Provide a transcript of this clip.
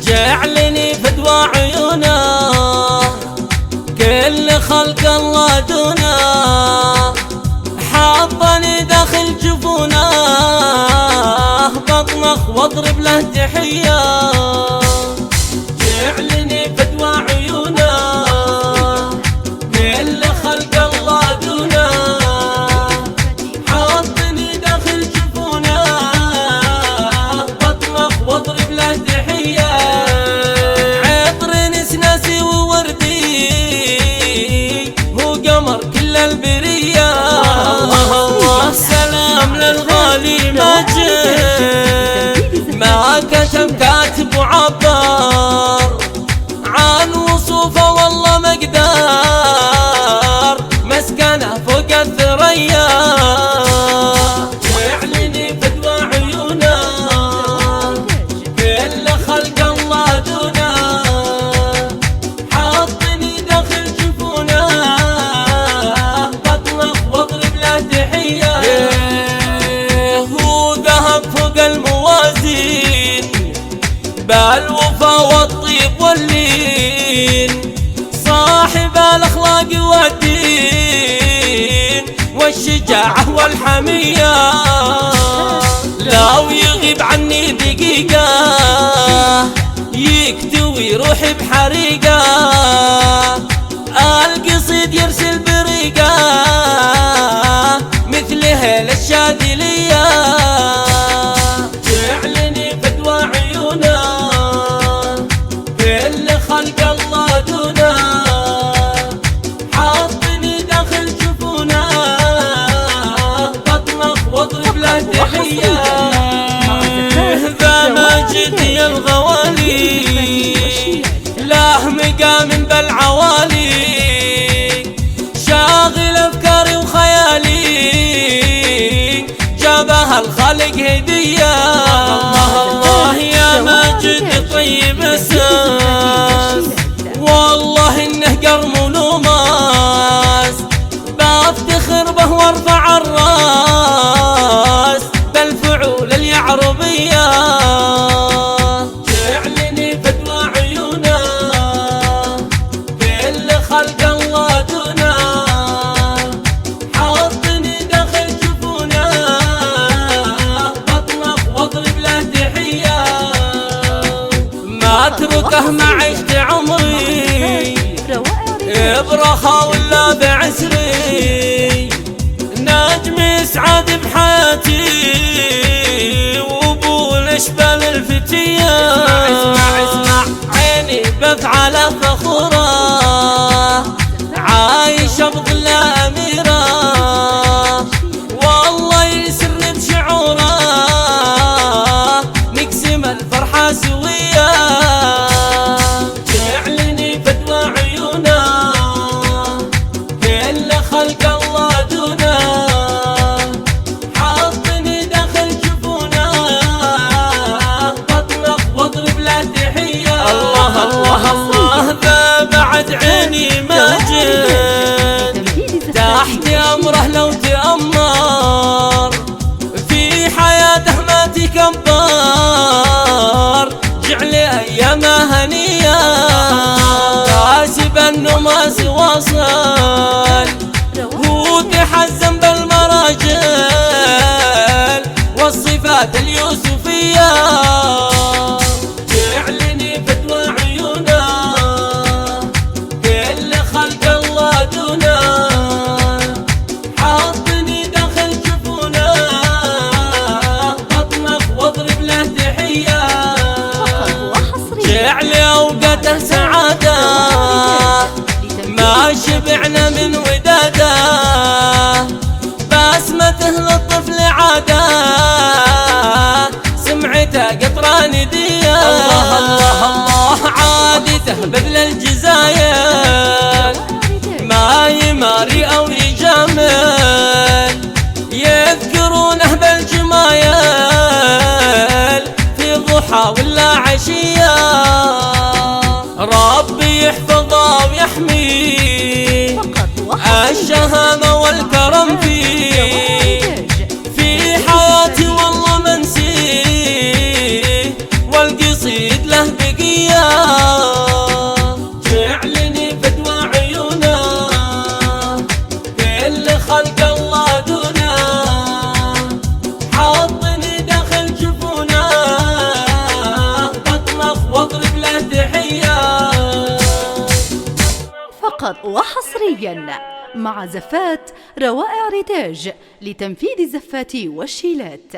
جعلني فدوى عيونه كل خلق الله دونه حاطني داخل جفونه بطمخ واضرب له تحيه جعلني فدوى عيونه كل خلق الله دونه حاطني داخل جفونه بطمخ واضرب له تحيه عطر نسناسي ووردي هو قمر كل البريه سلام للغالي ماجد ما كتب كاتب وعبر عن وصوفه والله مقدار مسكنه فوق الثريا جعلني فدوى عيونه كل خلق الله دونه حاطني داخل جفونه بطمخ واضرب له تحيه هو ذهب فوق الموازين بالوفا والطيب واللين صاحب الاخلاق والدين والشجاعه والحميه لو يغيب عني دقيقه يكتوي روحي بحريقه القصيد يرسل بريقه مثل هيل الشاذليه جعلني فدوى عيونه كل خلق الله دونه حاطني داخل جفونه بطمخ واضرب له تحيه ذا ماجد يا الغوالي له مقام بالعوالي شاغل افكاري وخيالي جابها الخالق هديه الله يا ماجد طيب اساس والله انه قرم ولوماس بفتخر به وارفع الراس بالفعول اليعربيه جعلني فدوى عيونه كل خلق الله دونه حاطني داخل جفونه بطمخ واضرب له تحيه ما اتركه ما عشت عمري برخا ولا بعسري نجم يسعد بحياتي وابو الاشبال الفتيه اسمع عيني بث على فخوره عايشه بظل اميره والله يسرني بشعوره نقسم الفرحه سويه جعلني فدوى عيونه كل خلق الله دونه حاطني داخل جفونه بطمخ واضرب له تحيه الله الله الله ذا بعد عيني ماجد تحت امره لو تأمر في حياته ما تكبر جعل ايامه هنيه حاسب انه ما وصل هو تحزم بالمراجل والصفات اليوسفيه جعلني فدوى عيونه كل خلق الله دونه حاطني داخل جفونه بطمخ واضرب له تحيه جعل اوقاته سعاده ما شبعنا من وداده بسمته للطفل عاده سمعته قطران ديه الله الله الله عادته بذل الجزاير ما يماري او يجامل يذكرونه بالجمايل في ضحى ولا عشيه ربي يحفظه ويحميه الشهامة والكرم فيه في حياتي والله منسيه والقصيد له بقية جعلني فدوى عيونه، كل خلق الله دونه، حاطني داخل جفونه، بطمخ واضرب له تحيه. فقط وحصريا مع زفات روائع ريتاج لتنفيذ الزفات والشيلات.